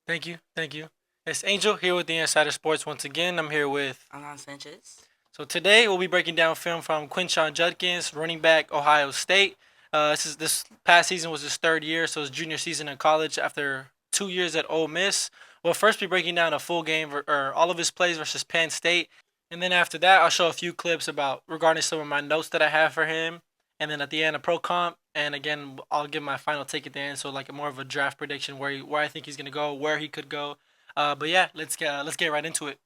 Thank you. Thank you. It's Angel here with the Insider Sports once again. I'm here with. Alan Sanchez. So today we'll be breaking down film from Quinshon Judkins, running back, Ohio State. This past season was his third year, so his junior season in college after 2 years at Ole Miss. We'll first be breaking down a full game or all of his plays versus Penn State, and then after that I'll show a few clips about regarding some of my notes that I have for him, and then at the end a pro comp, and again I'll give my final take at the end, so like more of a draft prediction where I think he's gonna go, where he could go. But yeah, let's get right into it.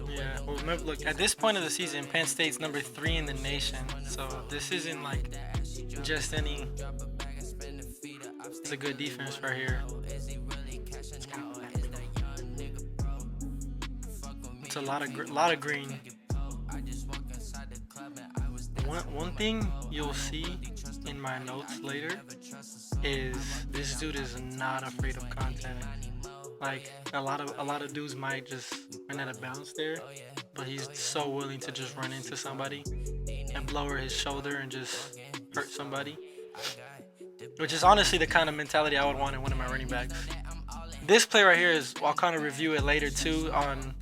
Yeah, well, remember, look, at this point of the season, Penn State's number 3 in the nation. So this isn't like just any. It's a good defense right here. It's a lot of green. One thing you'll see in my notes later is this dude is not afraid of contact. Like a lot of dudes might just run out of bounds there, but he's so willing to just run into somebody and lower his shoulder and just hurt somebody, which is honestly the kind of mentality I would want in one of my running backs. This play right here is, I'll kind of review it later too on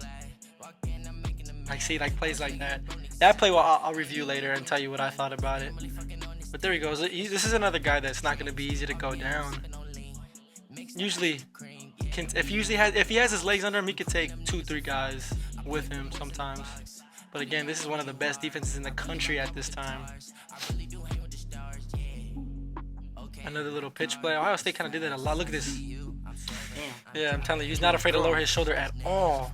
like plays like that. That play I'll review later and tell you what I thought about it. But there he goes. This is another guy that's not going to be easy to go down. Usually, if he has his legs under him, he could take 2-3 guys with him sometimes. But again, this is one of the best defenses in the country at this time. Another little pitch play. Ohio State kind of did that a lot. Look at this. Yeah, I'm telling you, he's not afraid to lower his shoulder at all.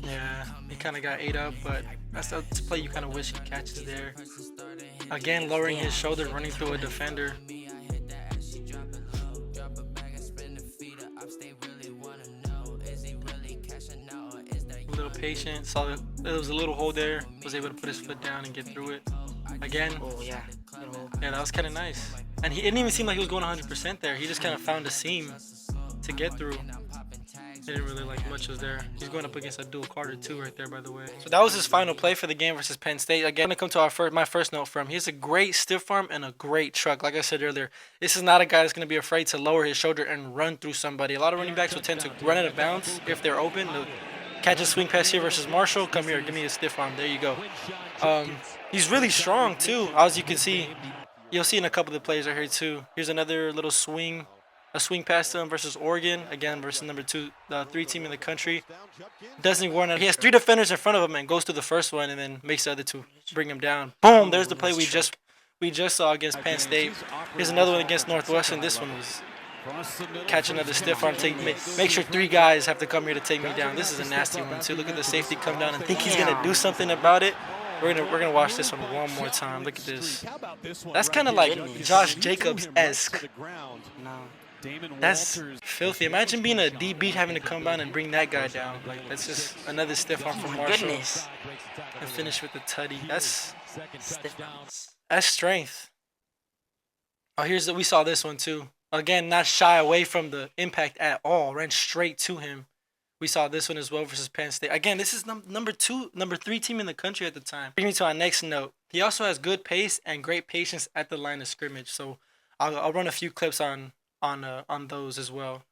Yeah, he kind of got ate up, but that's the play you kind of wish he catches there. Again, lowering his shoulder, running through a defender. A little patient, saw that there was a little hole there, was able to put his foot down and get through it. Again, yeah, that was kind of nice. And he didn't even seem like he was going 100% there. He just kind of found a seam to get through. He didn't really like much was there. He's going up against a dual Carter too right there, by the way. So that was his final play for the game versus Penn State. Again, to come to my first note from, he has a great stiff arm and a great truck. Like I said earlier, this is not a guy that's going to be afraid to lower his shoulder and run through somebody. A lot of running backs will tend to run out of bounds if they're open. They'll catch a swing pass here versus Marshall. Come here, give me a stiff arm. There you go. He's really strong too, as you can see. You'll see in a couple of the plays right here too. Here's another little swing. A swing pass to him versus Oregon, again versus number 2, the 3 team in the country. Doesn't warn out. He has 3 defenders in front of him and goes to the first one and then makes the other 2 bring him down. Boom! There's the play we just saw against Penn State. Here's another one against Northwestern. This one was catch another stiff arm. Make sure 3 guys have to come here to take me down. This is a nasty one too. Look at the safety come down and think he's gonna do something about it. We're gonna watch this one more time. Look at this. That's kind of like Josh Jacobs-esque. No. That's filthy. Imagine being a DB having to come down and bring that guy down. Like, that's just another stiff arm from Marshall. Goodness. And finish with the tutty. That's strength. Oh, we saw this one too. Again, not shy away from the impact at all. Ran straight to him. We saw this one as well versus Penn State. Again, this is number 3 team in the country at the time. Bring me to our next note. He also has good pace and great patience at the line of scrimmage. So I'll run a few clips on those as well.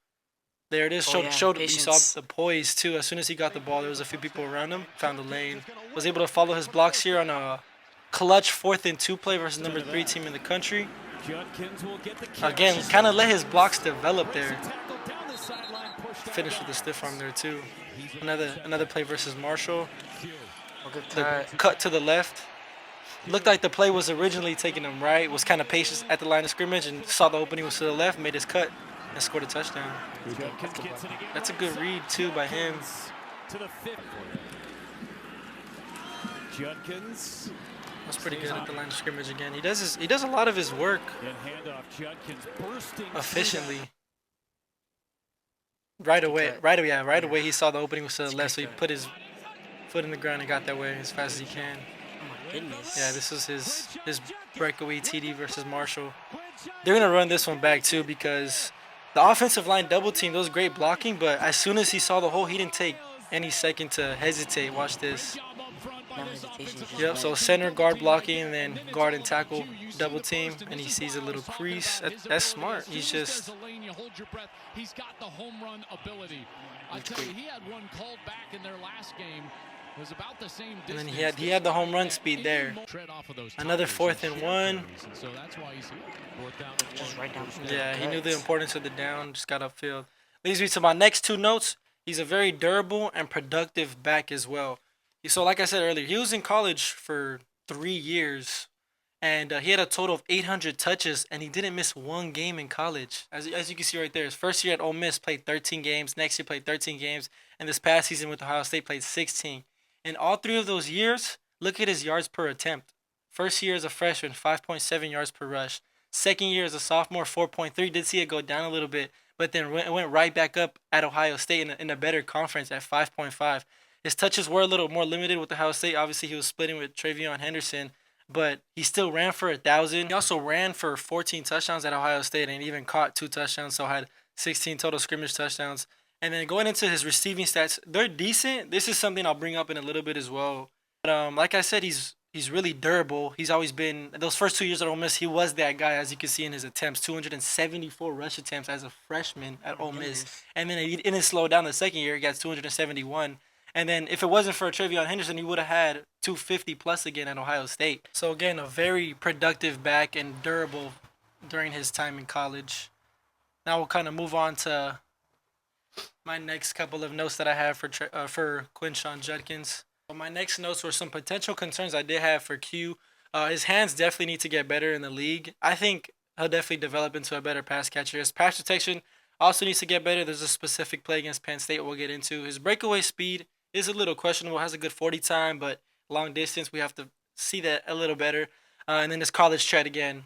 There it is. Showed you saw the poise too. As soon as he got the ball, there was a few people around him. Found the lane. Was able to follow his blocks here on a clutch 4th and 2 play versus number 3 team in the country. Again, kind of let his blocks develop there. Finished with the stiff arm there too. Another play versus Marshall. The cut to the left. Looked like the play was originally taking him right. Was kind of patient at the line of scrimmage and saw the opening was to the left. Made his cut and scored a touchdown. That's a good read too by him. That's pretty good at the line of scrimmage again. He does a lot of his work efficiently. Right away he saw the opening was to the left, so he put his foot in the ground and got that way as fast as he can. Goodness. Yeah, this was his breakaway TD versus Marshall. They're going to run this one back too because the offensive line double team, that was great blocking, but as soon as he saw the hole, he didn't take any second to hesitate. Watch this. No hesitation. Just Yep, went. so center guard blocking and then guard and tackle double team, and he sees a little crease. That's smart. He's just He's got the home run ability. I tell you, he had one called back in their last game. It was about the same distance. and then he had the home run speed there. Another 4th and 1. So that's why he's Just right down the field. Yeah, he knew the importance of the down, just got upfield. Leads me to my next 2 notes. He's a very durable and productive back as well. So like I said earlier, he was in college for 3 years, and he had a total of 800 touches, and he didn't miss 1 game in college. As you can see right there, his first year at Ole Miss played 13 games, next year played 13 games, and this past season with Ohio State played 16. In all 3 of those years, look at his yards per attempt. First year as a freshman, 5.7 yards per rush. Second year as a sophomore, 4.3. Did see it go down a little bit, but then went right back up at Ohio State in a better conference at 5.5. His touches were a little more limited with Ohio State. Obviously, he was splitting with Travion Henderson, but he still ran for 1,000. He also ran for 14 touchdowns at Ohio State and even caught 2 touchdowns, so had 16 total scrimmage touchdowns. And then going into his receiving stats, they're decent. This is something I'll bring up in a little bit as well. But like I said, he's really durable. He's always been, those first 2 years at Ole Miss, he was that guy, as you can see in his attempts, 274 rush attempts as a freshman at Ole Miss. And then he didn't slow down the second year. He got 271. And then if it wasn't for Travion Henderson, he would have had 250 plus again at Ohio State. So again, a very productive back and durable during his time in college. Now we'll kind of move on to my next couple of notes that I have for Quinshon Judkins. Well, my next notes were some potential concerns I did have for Q. His hands definitely need to get better in the league. I think he'll definitely develop into a better pass catcher. His pass protection also needs to get better. There's a specific play against Penn State we'll get into. His breakaway speed is a little questionable. Has a good 40 time, but long distance, we have to see that a little better. And then his college tread again.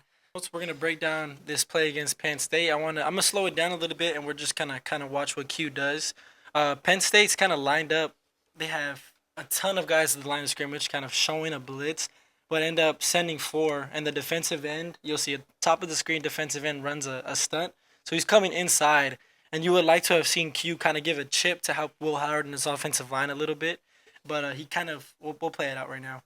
We're gonna break down this play against Penn State. I'm gonna slow it down a little bit, and we're just kind of watch what Q does. Penn State's kind of lined up. They have a ton of guys at the line of scrimmage, kind of showing a blitz, but end up sending 4. And the defensive end, you'll see at top of the screen, defensive end runs a stunt, so he's coming inside. And you would like to have seen Q kind of give a chip to help Will Howard in his offensive line a little bit, but he kind of we'll play it out right now.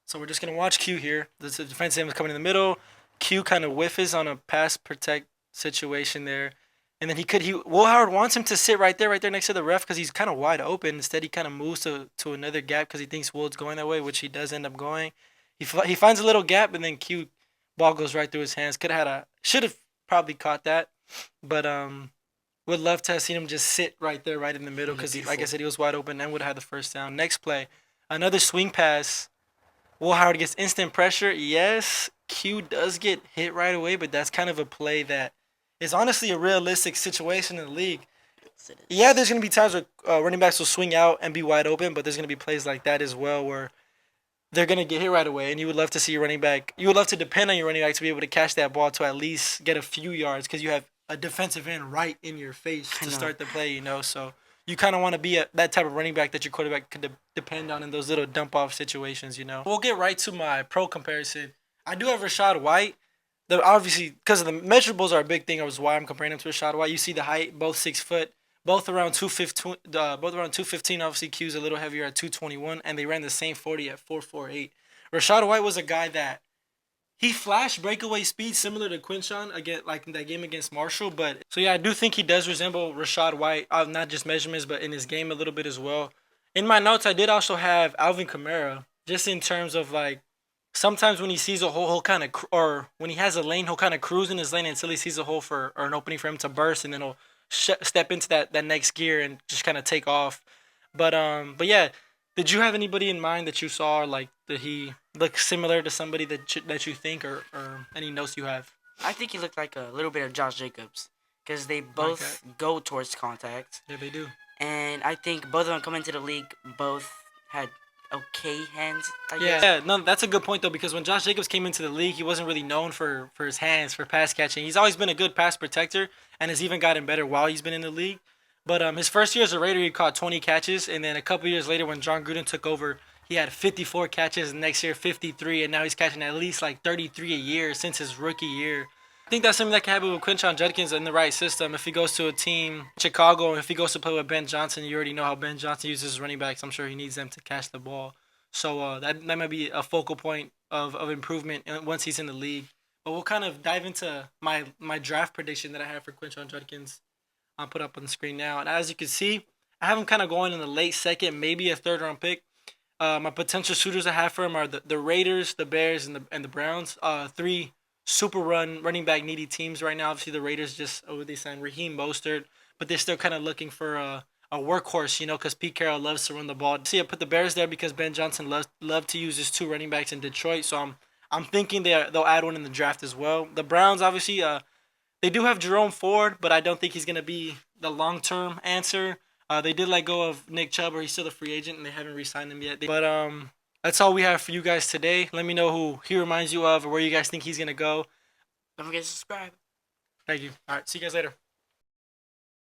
So we're just gonna watch Q here. The defensive end is coming in the middle. Q kind of whiffs on a pass protect situation there, and then Will Howard wants him to sit right there next to the ref because he's kind of wide open. Instead, he kind of moves to another gap because he thinks Will's going that way, which he does end up going. He finds a little gap, and then Q ball goes right through his hands. Should have probably caught that, but would love to have seen him just sit right there, right in the middle, because like I said, he was wide open and would have had the first down. Next play, another swing pass. Will Howard gets instant pressure. Yes, Q does get hit right away, but that's kind of a play that is honestly a realistic situation in the league. Yeah, there's going to be times where running backs will swing out and be wide open, but there's going to be plays like that as well where they're going to get hit right away, and you would love to see your running back. You would love to depend on your running back to be able to catch that ball to at least get a few yards because you have a defensive end right in your face to start the play, so you kind of want to be that type of running back that your quarterback could depend on in those little dump-off situations, We'll get right to my pro comparison. I do have Rachaad White. Obviously, because of the measurables are a big thing, is why I'm comparing him to Rachaad White. You see the height, both 6 foot, both around 215. Both around 215. Obviously, Q's a little heavier at 221, and they ran the same 40 at 448. Rachaad White was a guy that he flashed breakaway speed similar to Quinshon again, like in that game against Marshall. But so yeah, I do think he does resemble Rachaad White, not just measurements, but in his game a little bit as well. In my notes, I did also have Alvin Kamara, just in terms of like sometimes when he sees a hole, he'll kind of, or when he has a lane, he'll kind of cruise in his lane until he sees a hole or an opening for him to burst, and then he'll step into that next gear and just kind of take off. But yeah, did you have anybody in mind that you saw, like, that he looked similar to somebody that you think, or any notes you have? I think he looked like a little bit of Josh Jacobs because they both go towards contact. Yeah, they do. And I think both of them coming into the league, both had okay hands, I guess. Yeah, no, that's a good point, though, because when Josh Jacobs came into the league, he wasn't really known for his hands, for pass catching. He's always been a good pass protector and has even gotten better while he's been in the league. But his first year as a Raider, he caught 20 catches, and then a couple years later when John Gruden took over, he had 54 catches, and next year 53, and now he's catching at least like 33 a year since his rookie year. I think that's something that can happen with Quinshon Judkins in the right system. If he goes to a team, Chicago, if he goes to play with Ben Johnson, you already know how Ben Johnson uses his running backs. I'm sure he needs them to catch the ball. So that might be a focal point of improvement once he's in the league. But we'll kind of dive into my draft prediction that I have for Quinshon Judkins. I'll put up on the screen now. And as you can see, I have him kind of going in the late second, maybe a third round pick. My potential suitors I have for him are the Raiders, the Bears, and the Browns. Three super running back needy teams right now. Obviously, the Raiders they signed Raheem Mostert, but they're still kind of looking for a workhorse, because Pete Carroll loves to run the ball. See, I put the Bears there because Ben Johnson love to use his two running backs in Detroit. So I'm thinking they'll add one in the draft as well. The Browns, obviously, they do have Jerome Ford, but I don't think he's gonna be the long-term answer. They did let go of Nick Chubb, or he's still a free agent, and they haven't re-signed him yet. But that's all we have for you guys today. Let me know who he reminds you of, or where you guys think he's gonna go. Don't forget to subscribe. Thank you. All right, see you guys later.